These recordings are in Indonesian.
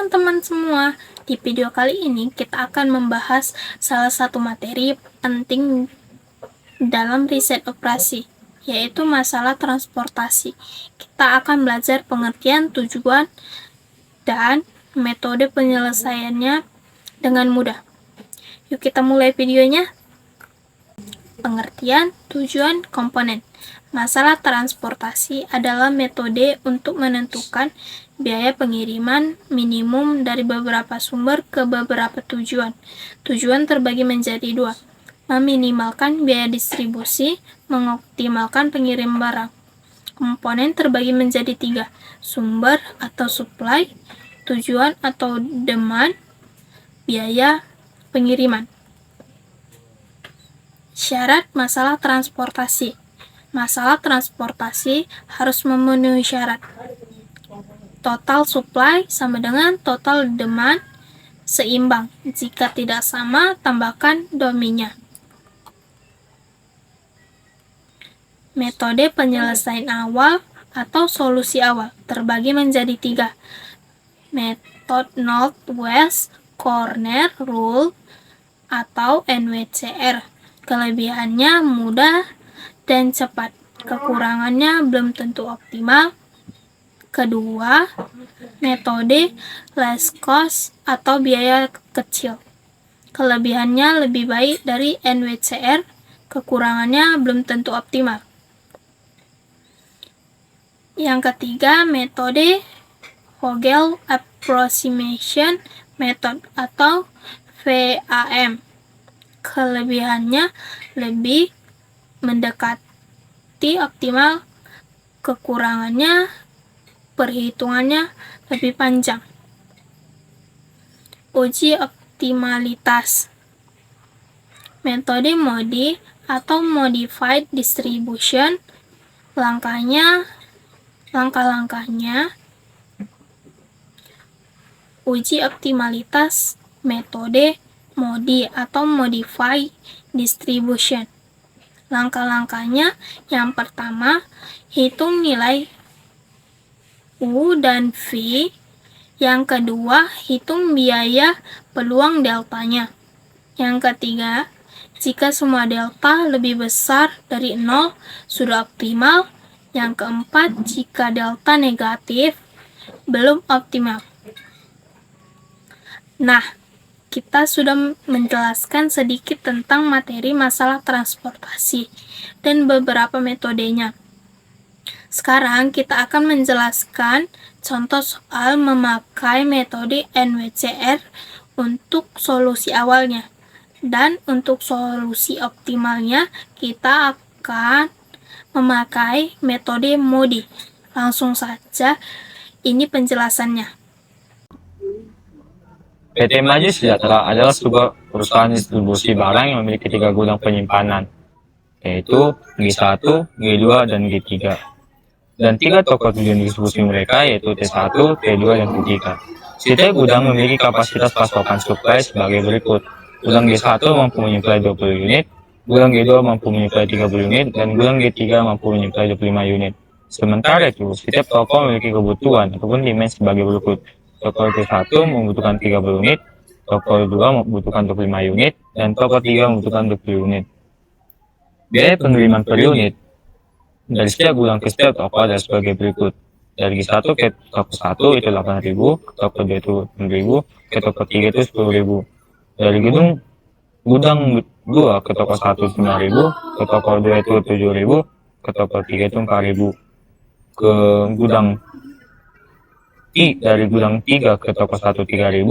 teman-teman semua, di video kali ini kita akan membahas salah satu materi penting dalam riset operasi, yaitu masalah transportasi. Kita akan belajar pengertian, tujuan, dan metode penyelesaiannya dengan mudah. Yuk kita mulai videonya. Pengertian, tujuan, komponen. Masalah transportasi adalah metode untuk menentukan biaya pengiriman minimum dari beberapa sumber ke beberapa tujuan. Tujuan terbagi menjadi dua, meminimalkan biaya distribusi, mengoptimalkan pengirim barang. Komponen terbagi menjadi tiga, sumber atau supply, tujuan atau demand, biaya pengiriman. Syarat masalah transportasi. Masalah transportasi harus memenuhi syarat. Total supply sama dengan total demand seimbang. Jika tidak sama, tambahkan dominya. Metode penyelesaian awal atau solusi awal terbagi menjadi tiga. Metode Northwest Corner Rule atau NWCR. Kelebihannya mudah dan cepat. Kekurangannya belum tentu optimal. Kedua, metode less cost atau biaya kecil. Kelebihannya lebih baik dari NWCR, kekurangannya belum tentu optimal. Yang ketiga, metode Vogel Approximation Method atau VAM. Kelebihannya lebih mendekati optimal, kekurangannya perhitungannya lebih panjang. Uji optimalitas. Metode MODI atau Modified Distribution. Langkah-langkahnya uji optimalitas metode MODI atau Modified Distribution. Langkah-langkahnya, yang pertama, hitung nilai U dan V. Yang kedua, hitung biaya peluang deltanya. Yang ketiga, jika semua delta lebih besar dari 0, sudah optimal. Yang keempat, jika delta negatif, belum optimal. Nah, kita sudah menjelaskan sedikit tentang materi masalah transportasi dan beberapa metodenya. Sekarang kita akan menjelaskan contoh soal memakai metode NWCR untuk solusi awalnya. Dan untuk solusi optimalnya kita akan memakai metode MODI. Langsung saja, ini penjelasannya. PT Maju Sejahtera adalah sebuah perusahaan distribusi barang yang memiliki 3 gudang penyimpanan, yaitu G1, G2, dan G3. Dan 3 toko tujuan distribusi mereka yaitu T1, T2, dan T3. Setiap gudang memiliki kapasitas pasokan suplai sebagai berikut. Gudang G1 mampu menyuplai 20 unit, gudang G2 mampu menyuplai 30 unit, dan gudang G3 mampu menyuplai 25 unit. Sementara itu, setiap toko memiliki kebutuhan ataupun demand sebagai berikut. Toko T1 membutuhkan 30 unit, toko 2 membutuhkan 25 unit, dan toko 3 membutuhkan 20 unit. Biaya pengiriman per unit dari setiap gudang ke setiap toko adalah sebagai berikut. Dari G1 ke toko 1 itu 8.000, ke toko 2 itu 9.000, ke toko 3 itu 10.000. Dari gudang 2 ke toko 1 9.000, ke toko 2 itu 7.000, ke toko 3 itu 4.000. Ke gudang dari gudang 3 ke toko 1 3.000,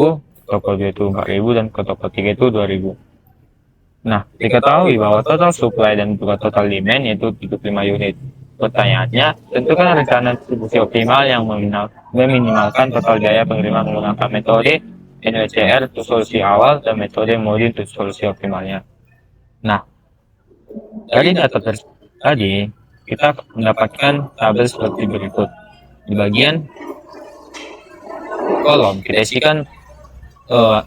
toko 2 itu 4.000, dan ke toko 3 itu 2.000. Nah, diketahui bahwa total supply dan juga total demand yaitu 35 unit. Pertanyaannya, tentukan rencana distribusi optimal yang meminimalkan total biaya pengiriman menggunakan metode NWCR untuk solusi awal dan metode MODI untuk solusi optimalnya. Nah, dari data tadi, kita mendapatkan tabel seperti berikut. Di bagian kolom kita isikan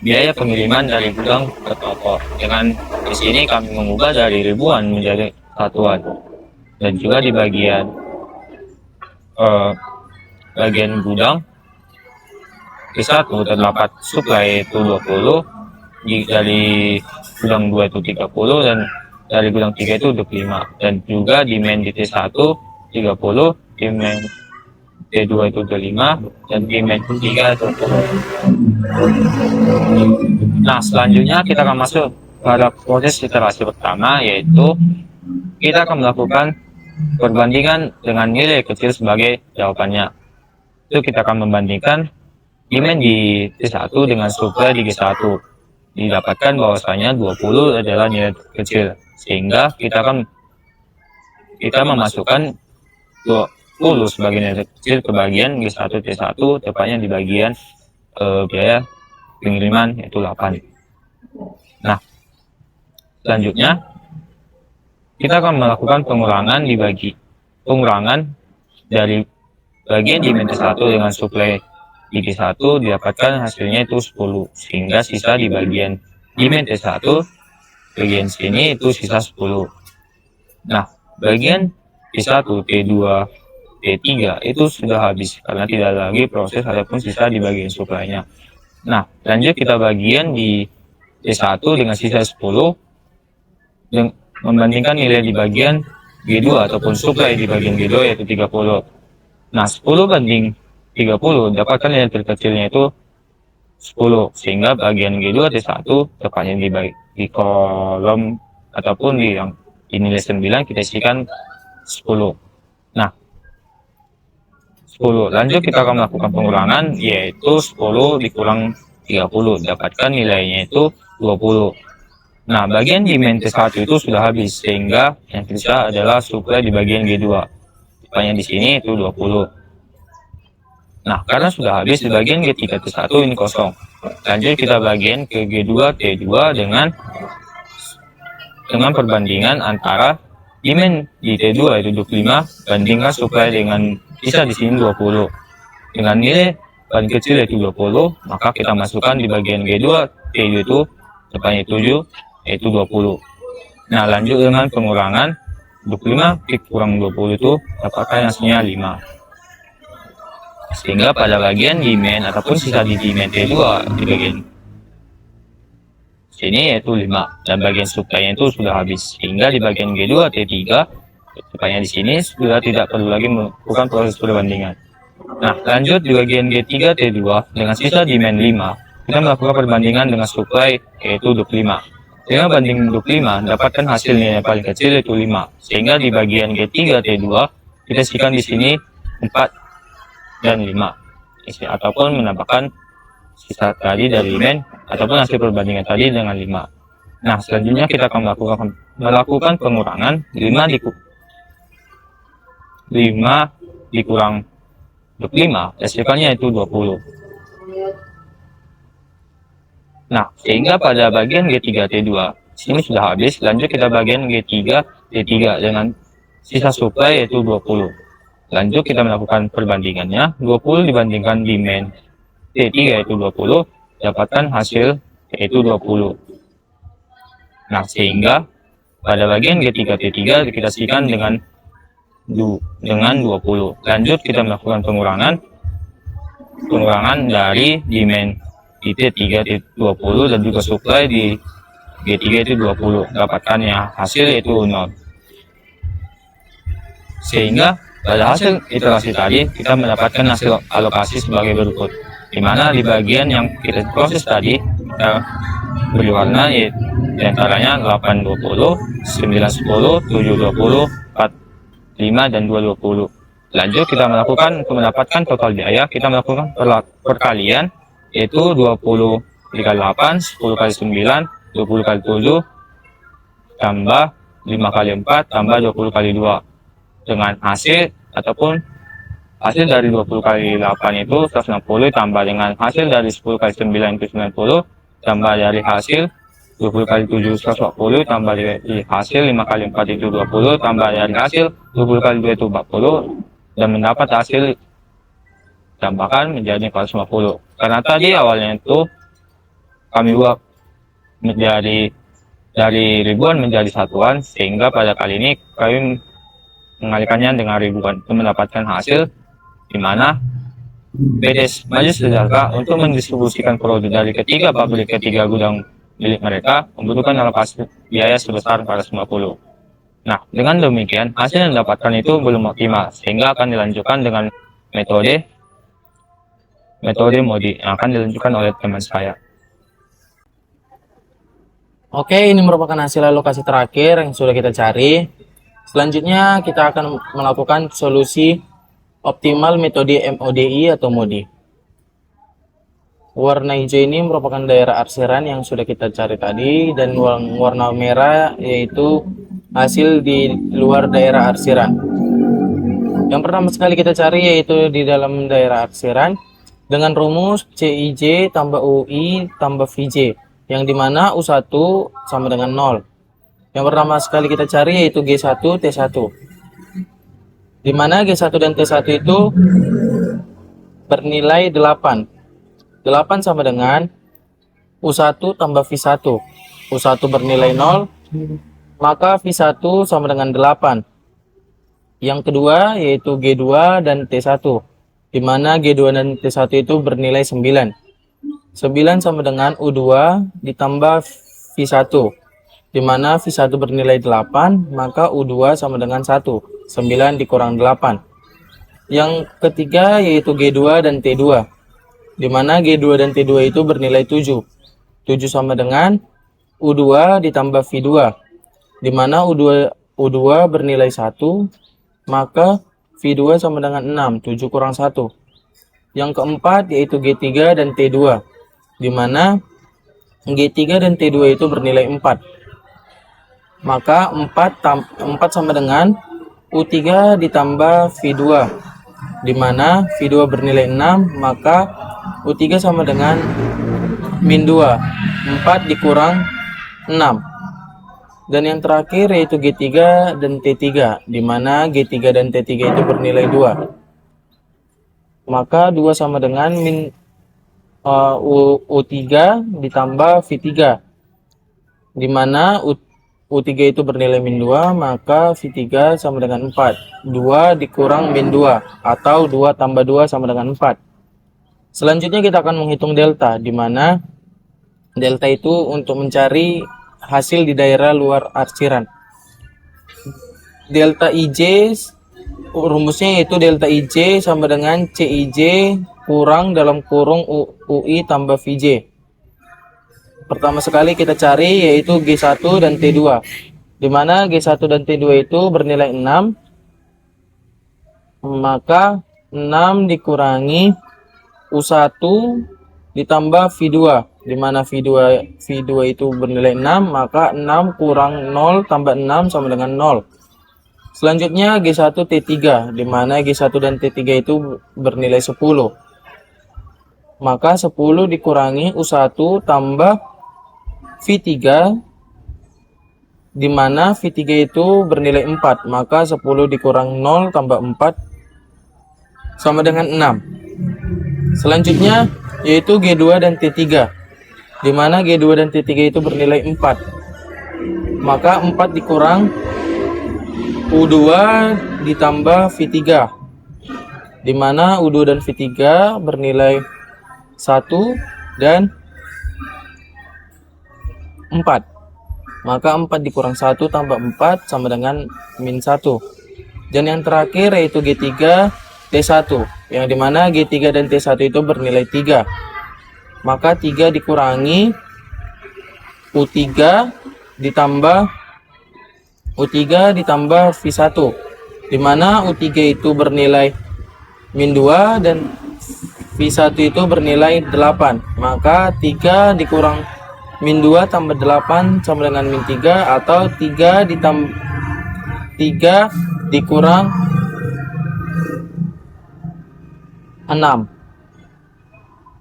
biaya pengiriman dari gudang ke toko. Dengan di sini kami mengubah dari ribuan menjadi satuan. Dan juga di bagian gudang T1 terdapat supply itu 20, dari gudang 2 itu 30, dan dari gudang 3 itu 25, dan juga demand di T1 30, demand T2 itu 25, dan demand T3 itu 20. Nah, selanjutnya kita akan masuk pada proses iterasi pertama, yaitu kita akan melakukan perbandingan dengan nilai kecil sebagai jawabannya. Itu kita akan membandingkan demand di T1 dengan supply di G1. Didapatkan bahwasanya 20 adalah nilai kecil, sehingga kita memasukkan 20 sebagai nilai kecil ke bagian G1 T1, tepatnya di bagian biaya pengiriman, yaitu 8. Nah, selanjutnya kita akan melakukan pengurangan dari bagian demand T1 dengan supply di T1, didapatkan hasilnya itu 10, sehingga sisa di bagian demand T1 bagian sini itu sisa 10. Nah, bagian T1, T2, T3 itu sudah habis karena tidak ada lagi proses ataupun sisa di bagian supply-nya. Nah, lanjut kita bagian di T1 dengan sisa 10 dan membandingkan nilai di bagian G2 ataupun supply di bagian G2, yaitu 30. Nah, 10 banding 30, dapatkan nilai terkecilnya itu 10, sehingga bagian G2 T1 tepatnya di kolom ataupun di nilai 9 kita isikan 10. Nah, 10. Lanjut kita akan melakukan pengurangan, yaitu 10 dikurang 30, dapatkan nilainya itu 20. Nah, bagian demand T1 itu sudah habis, sehingga yang tersisa adalah supply di bagian G2. Tepatnya di sini itu 20. Nah, karena sudah habis di bagian G3 T1 ini kosong. Lanjut kita bagian ke G2 T2 dengan perbandingan antara demand di T2 itu 25 bandingkan supply dengan sisa di sini 20. Dengan nilai paling kecil yaitu 20, maka kita masukkan di bagian G2 T2 itu tepatnya 7, yaitu 20. Nah, lanjut dengan pengurangan 25 dikurang 20 itu dapatkan hasilnya 5. Sehingga pada bagian demand ataupun sisa di demand T2 di bagian sini yaitu 5, dan bagian supply-nya itu sudah habis, sehingga di bagian G2 T3 tepatnya di sini sudah tidak perlu lagi melakukan proses perbandingan. Nah, lanjut di bagian G3 T2 dengan sisa demand 5, kita melakukan perbandingan dengan supply yaitu 25. Dengan banding 25 dapatkan hasil nilai paling kecil yaitu 5, sehingga di bagian G3 T2 kita isikan di sini 4 dan 5, ataupun menambahkan sisa tadi dari demand ataupun hasil perbandingan tadi dengan 5. Nah, selanjutnya kita akan melakukan pengurangan 5 dikurang 25, hasilnya itu 20. Nah, sehingga pada bagian G3 T2 sini sudah habis. Lanjut kita bagian G3 T3 dengan sisa supply yaitu 20. Lanjut kita melakukan perbandingannya, 20 dibandingkan demand T3 yaitu 20, dapatkan hasil yaitu 20. Nah, sehingga pada bagian G3 T3 kita isikan dengan 20. Lanjut kita melakukan pengurangan dari demand di T3 20 dan juga supply di G3 itu 20, dapatkannya hasil yaitu 0. Sehingga pada hasil iterasi tadi kita mendapatkan hasil alokasi sebagai berikut, di mana di bagian yang kita proses tadi kita beri warna, yaitu diantaranya 8 20, 9 10, 7 20, 4 5 dan 2 20. Lanjut kita melakukan untuk mendapatkan total biaya, kita melakukan perkalian yaitu 20 dikali 8, 10 kali 9, 20 kali 7 tambah 5 kali 4 tambah 20 kali 2, dengan hasil ataupun hasil dari 20 kali 8 itu 160 tambah dengan hasil dari 10 kali 9 itu 90 tambah dari hasil 20 kali 7 140 tambah dari hasil 5 kali 4 itu 20 tambah dari hasil 20 kali 2 itu 40, dan mendapat hasil tambahkan menjadi 450. Karena tadi awalnya itu kami buat menjadi dari ribuan menjadi satuan, sehingga pada kali ini kami mengalihkannya dengan ribuan untuk mendapatkan hasil di mana PT Majelis Sejahtera untuk mendistribusikan produk dari ketiga pabrik ke tiga gudang milik mereka membutuhkan alokasi biaya sebesar 450. Nah, dengan demikian, hasil yang didapatkan itu belum optimal, sehingga akan dilanjutkan dengan metode MODI yang akan dilanjutkan oleh teman saya. Oke, ini merupakan hasil alokasi terakhir yang sudah kita cari. Selanjutnya kita akan melakukan solusi optimal metode MODI atau MODI. Warna hijau ini merupakan daerah arsiran yang sudah kita cari tadi, dan warna merah yaitu hasil di luar daerah arsiran. Yang pertama sekali kita cari yaitu di dalam daerah arsiran dengan rumus CIJ tambah UI tambah VJ, yang dimana U1 sama dengan 0. Yang pertama sekali kita cari yaitu G1 T1, dimana G1 dan T1 itu bernilai 8. 8 sama dengan U1 tambah V1. U1 bernilai 0, maka V1 sama dengan 8. Yang kedua yaitu G2 dan T1, di mana G2 dan T1 itu bernilai 9. 9 sama dengan U2 ditambah V1, di mana V1 bernilai 8, maka U2 sama dengan 1. 9 dikurang 8. Yang ketiga yaitu G2 dan T2, di mana G2 dan T2 itu bernilai 7. 7 sama dengan U2 ditambah V2, di mana U2 bernilai 1, maka V2 sama dengan 6. 7 kurang 1. Yang keempat yaitu G3 dan T2, di mana G3 dan T2 itu bernilai 4. Maka 4 sama dengan U3 ditambah V2, di mana V2 bernilai 6, maka U3 sama dengan min 2. 4 dikurang 6. Dan yang terakhir yaitu G3 dan T3, di mana G3 dan T3 itu bernilai 2. Maka 2 sama dengan min U3 ditambah V3, di mana U3 itu bernilai min 2, maka V3 sama dengan 4. 2 dikurang min 2, atau 2 tambah 2 sama dengan 4. Selanjutnya kita akan menghitung delta, di mana delta itu untuk mencari hasil di daerah luar arsiran. Delta IJ, rumusnya yaitu delta IJ sama dengan CIJ kurang dalam kurung UI tambah VJ. Pertama sekali kita cari yaitu G1 dan T2, di mana G1 dan T2 itu bernilai 6, maka 6 dikurangi U1 ditambah V2, di mana V2 itu bernilai 6, maka 6 kurang 0 tambah 6 sama dengan 0. Selanjutnya G1 T3, di mana G1 dan T3 itu bernilai 10. Maka 10 dikurangi U1 tambah V3, di mana V3 itu bernilai 4, maka 10 dikurang 0 tambah 4 sama dengan 6. Selanjutnya yaitu G2 dan T3, di mana G2 dan T3 itu bernilai 4, maka 4 dikurang U2 ditambah V3, di mana U2 dan V3 bernilai 1 dan 4, maka 4 dikurang 1 tambah 4 sama dengan min 1. Dan yang terakhir yaitu G3 T1, yang dimana G3 dan T1 itu bernilai 3, maka 3 dikurangi U3 ditambah V1, di mana U3 itu bernilai min 2 dan V1 itu bernilai 8, maka 3 dikurang min 2 tambah 8 sama dengan min 3, atau 3 dikurang 6,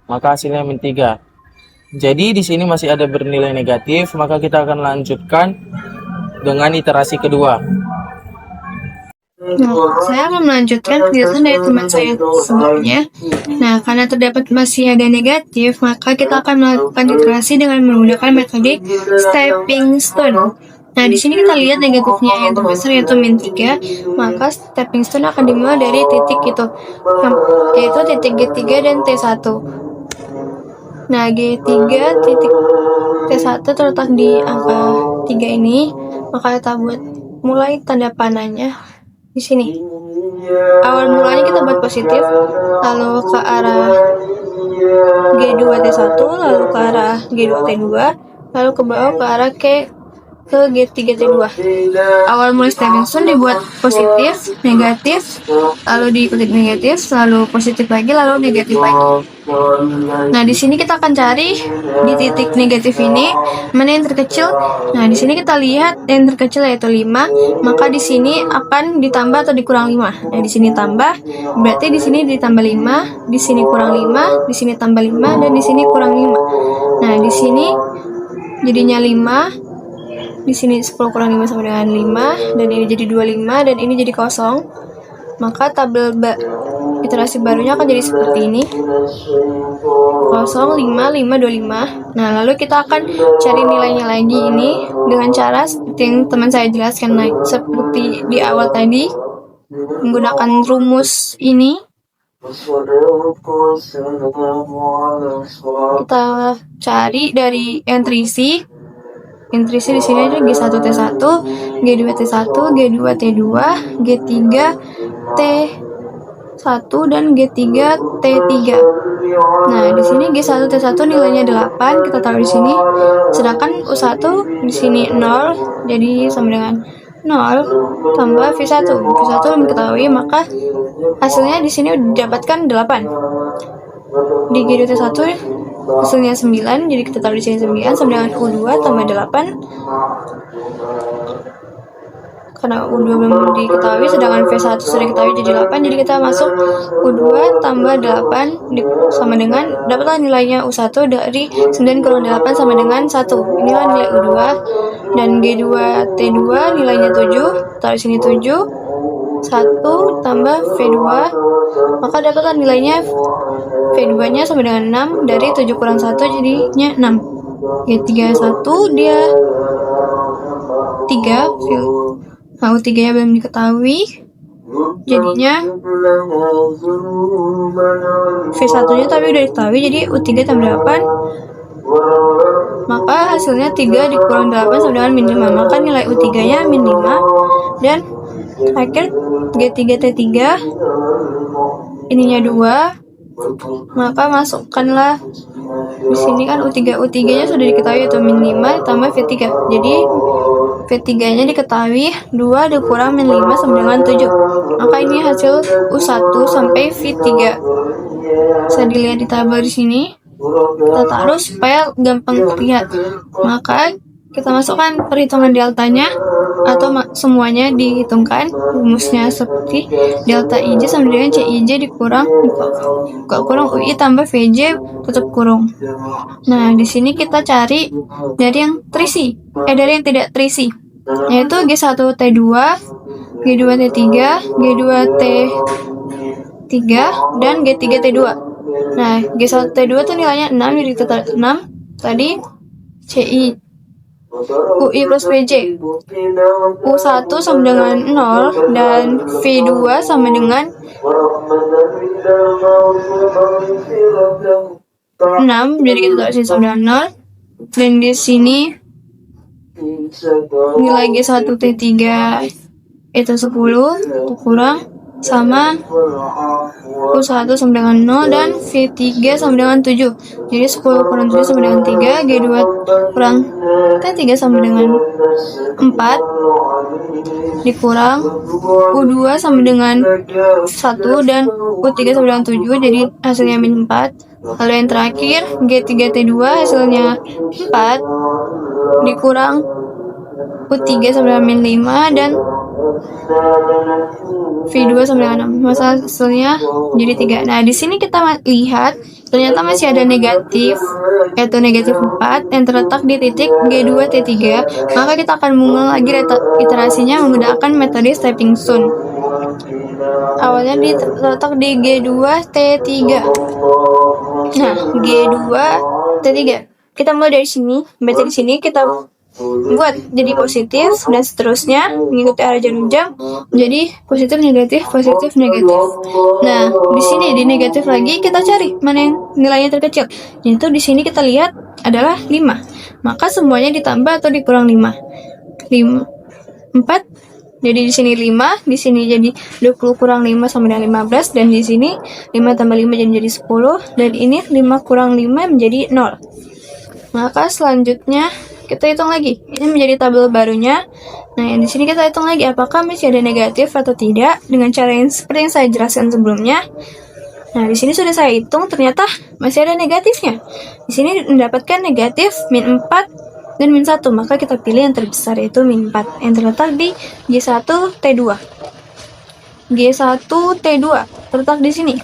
maka hasilnya min 3. Jadi di sini masih ada bernilai negatif, maka kita akan lanjutkan dengan iterasi kedua. Nah, saya akan melanjutkan penjelasan dari teman saya sebelumnya. Nah, karena terdapat masih ada negatif, maka kita akan melakukan iterasi dengan menggunakan metode stepping stone. Nah, di sini kita lihat negatifnya yang terbesar yaitu min 3, maka stepping stone akan dimulai dari titik itu, yaitu titik G3 dan T1. Nah, G3 titik T1 terletak di angka 3 ini, maka kita buat mulai tanda panahnya di sini. Awal mulanya kita buat positif, lalu ke arah G2 T1, lalu ke arah G2 T2, lalu ke bawah ke arah ke G3 T2. Awal mulai stepping stone dibuat positif, negatif, lalu diikuti negatif, lalu positif lagi, lalu negatif lagi. Nah, di sini kita akan cari di titik negatif ini mana yang terkecil. Nah, di sini kita lihat yang terkecil yaitu 5, maka di sini akan ditambah atau dikurang 5. Nah, di sini tambah, berarti di sini ditambah 5, di sini kurang 5, di sini tambah 5, dan di sini kurang 5. Nah, di sini jadinya 5. Di sini 10 kurang 5 sama dengan 5, dan ini jadi 25, dan ini jadi kosong. Maka tabel iterasi barunya akan jadi seperti ini. 0, 5, 5, 25. Nah, lalu kita akan cari nilainya lagi ini dengan cara seperti yang teman saya jelaskan seperti di awal tadi, menggunakan rumus ini. Kita cari dari yang terisi. Yang terisi di sini ada G1 T1, G2 T1, G2 T2, G3 T1, dan G3 T3. Nah, di sini G1 T1 nilainya 8, kita taruh di sini. Sedangkan U1 di sini 0, jadi sama dengan 0 tambah V1. V1 belum diketahui, maka hasilnya di sini didapatkan 8. Di G2 T1 hasilnya 9, jadi kita taruh di sini 9 sama dengan U2 tambah 8. Karena U2 belum diketahui, sedangkan V1 sudah diketahui jadi 8, jadi kita masuk U2 tambah 8 sama dengan, dapatlah nilainya U1 dari 9 kurang 8 sama dengan 1. Inilah nilai U2. Dan G2 T2 nilainya 7, taruh di sini 7, 1 tambah V2, maka dapatlah nilainya V2 nya sama dengan 6, dari 7 kurang 1 jadinya 6. G3 1 dia 3, nah U3 nya belum diketahui, jadinya V1 nya tapi udah diketahui, jadi U3 tambah 8, maka hasilnya 3 dikurang 8 sama dengan min 5, maka nilai U3 nya min 5. Dan terakhir G3 T3 ininya 2, maka masukkanlah di sini kan U3 nya sudah diketahui yaitu min 5 tambah V3, jadi V3 nya diketahui 2 dikurang min 5 sama dengan 7, maka ini hasil U1 sampai V3. Bisa dilihat di tabel di sini, kita taruh supaya gampang terlihat. Maka kita masukkan perhitungan deltanya atau semuanya dihitungkan. Rumusnya seperti delta IJ sama dengan CIJ dikurang kurang UI tambah VJ tutup kurung. Nah, di sini kita cari dari yang terisi, dari yang tidak terisi, yaitu G1 T2, G2 T3, G2 T3, dan G3 T2. Nah, G1 T2 tuh nilainya 6, jadi kita 6 tadi CI UI plus VJ. U1 sama dengan 0 dan V2 sama dengan 6, jadi kita taruh sini sama dengan 0. Dan di sini nilai G1 T3 itu 10 kurang sama U1 sama dengan 0 dan V3 sama dengan 7. Jadi 10 kurang 7 sama dengan 3, G2 kurang T3 sama dengan 4 dikurang U2 sama dengan 1 dan U3 sama dengan 7, jadi hasilnya min 4. Lalu yang terakhir G3 T2 hasilnya 4 dikurang U3 sama dengan min 5 dan V2 sama dengan 6, masa hasilnya jadi 3. Nah, di sini kita lihat ternyata masih ada negatif, yaitu negatif 4 yang terletak di titik G2 T3. Maka kita akan mengulang lagi iterasinya menggunakan metode stepping stone. Awalnya terletak di G2 T3. Nah, G2 T3. Kita mulai dari sini, baca di sini, kita buat jadi positif dan seterusnya mengikuti arah jarum jam jadi positif negatif positif negatif. Nah di sini di negatif lagi kita cari mana yang nilainya terkecil, yaitu di sini kita lihat adalah 5, maka semuanya ditambah atau dikurang 4. Jadi di sini 5, di sini jadi 20 kurang 5 sama dengan 15, dan di sini 5 tambah 5 jadi 10, dan ini 5 kurang 5 menjadi 0. Maka selanjutnya kita hitung lagi. Ini menjadi tabel barunya. Nah, yang di sini kita hitung lagi apakah masih ada negatif atau tidak dengan cara yang seperti yang saya jelaskan sebelumnya. Nah, di sini sudah saya hitung, ternyata masih ada negatifnya. Di sini mendapatkan negatif min 4 dan min 1, maka kita pilih yang terbesar yaitu min 4 yang terletak di G1T2. G1T2 terletak di sini.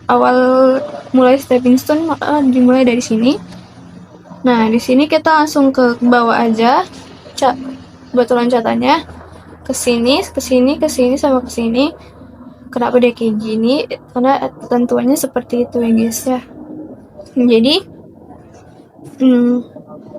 Awal mulai stepping stone maka dimulai dari sini. Nah, di sini kita langsung ke bawah aja. Batu loncatannya ke sini, sama ke sini. Kenapa dia kayak gini? Karena ketentuannya seperti itu ya guys ya. Jadi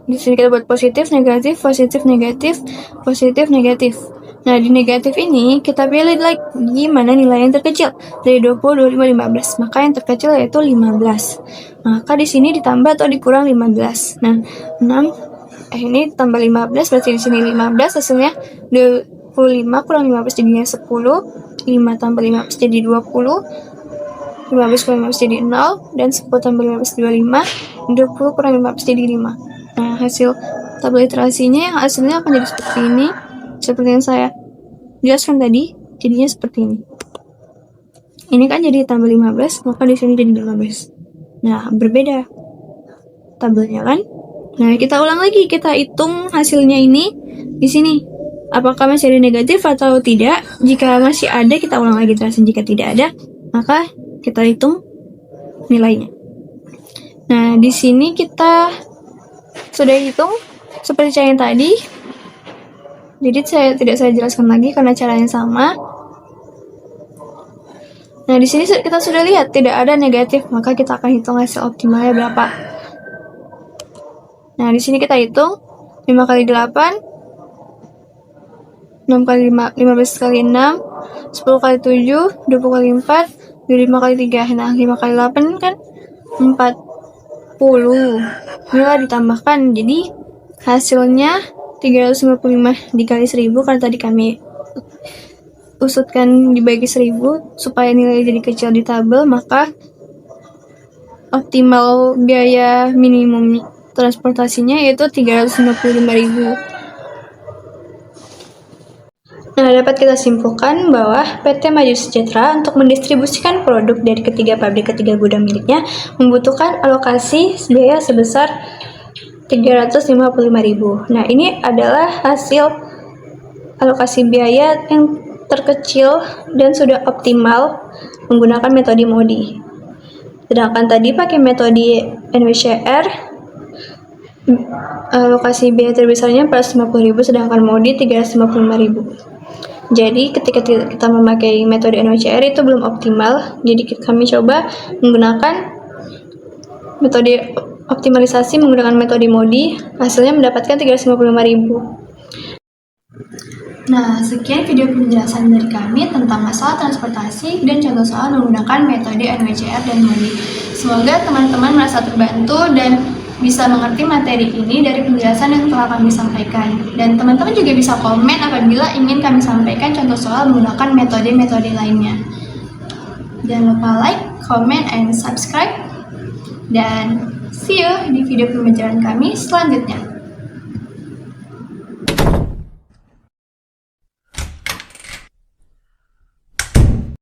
di sini kita buat positif, negatif, positif, negatif, positif, negatif. Nah, di negatif ini kita pilih like gimana nilai yang terkecil dari 20, 25, 15. Maka yang terkecil yaitu 15. Maka di sini ditambah atau dikurang 15. Nah, 6 ini tambah 15 berarti di sini 15 hasilnya 25 kurang 15 jadinya 10. 5 tambah 15 jadi 20. 15 kurang 15 jadi 0 dan 10 tambah 15 25. 20 kurang 15 jadi 5. Nah, hasil tabel iterasinya yang hasilnya akan jadi seperti ini. Seperti yang saya jelaskan tadi, jadinya seperti ini. Ini kan jadi tambah 15, maka di sini jadi 15. Nah, berbeda tabelnya kan? Nah, kita ulang lagi, kita hitung hasilnya ini di sini. Apakah masih ada negatif atau tidak? Jika masih ada, kita ulang lagi terus. Jika tidak ada, maka kita hitung nilainya. Nah, di sini kita sudah hitung seperti cara yang tadi. Jadi tidak saya jelaskan lagi karena caranya sama. Nah, di sini kita sudah lihat tidak ada negatif, maka kita akan hitung hasil optimalnya berapa. Nah, di sini kita hitung 5 kali 8, 6 kali 5, 15 kali 6, 10 kali 7, 20 kali 4, 25 kali 3. Nah, 5 kali 8 kan 40. Inilah ditambahkan, jadi hasilnya 355 dikali 1000 karena tadi kami usutkan dibagi 1000 supaya nilai jadi kecil di tabel, maka optimal biaya minimum transportasinya yaitu 355.000. Nah, dapat kita simpulkan bahwa PT Maju Sejahtera untuk mendistribusikan produk dari ketiga pabrik ke 3 gudang miliknya membutuhkan alokasi biaya sebesar 355.000. Nah, ini adalah hasil alokasi biaya yang terkecil dan sudah optimal menggunakan metode MODI. Sedangkan tadi pakai metode NWCR, alokasi biaya terbesarnya 450.000, sedangkan MODI 355.000. Jadi ketika kita memakai metode NWCR itu belum optimal, jadi kami coba menggunakan metode optimalisasi menggunakan metode MODI, hasilnya mendapatkan 355.000. Nah, sekian video penjelasan dari kami tentang masalah transportasi dan contoh soal menggunakan metode NWCR dan MODI. Semoga teman-teman merasa terbantu dan bisa mengerti materi ini dari penjelasan yang telah kami sampaikan. Dan teman-teman juga bisa komen apabila ingin kami sampaikan contoh soal menggunakan metode-metode lainnya. Jangan lupa like, comment, and subscribe. Dan see you di video pembelajaran kami selanjutnya.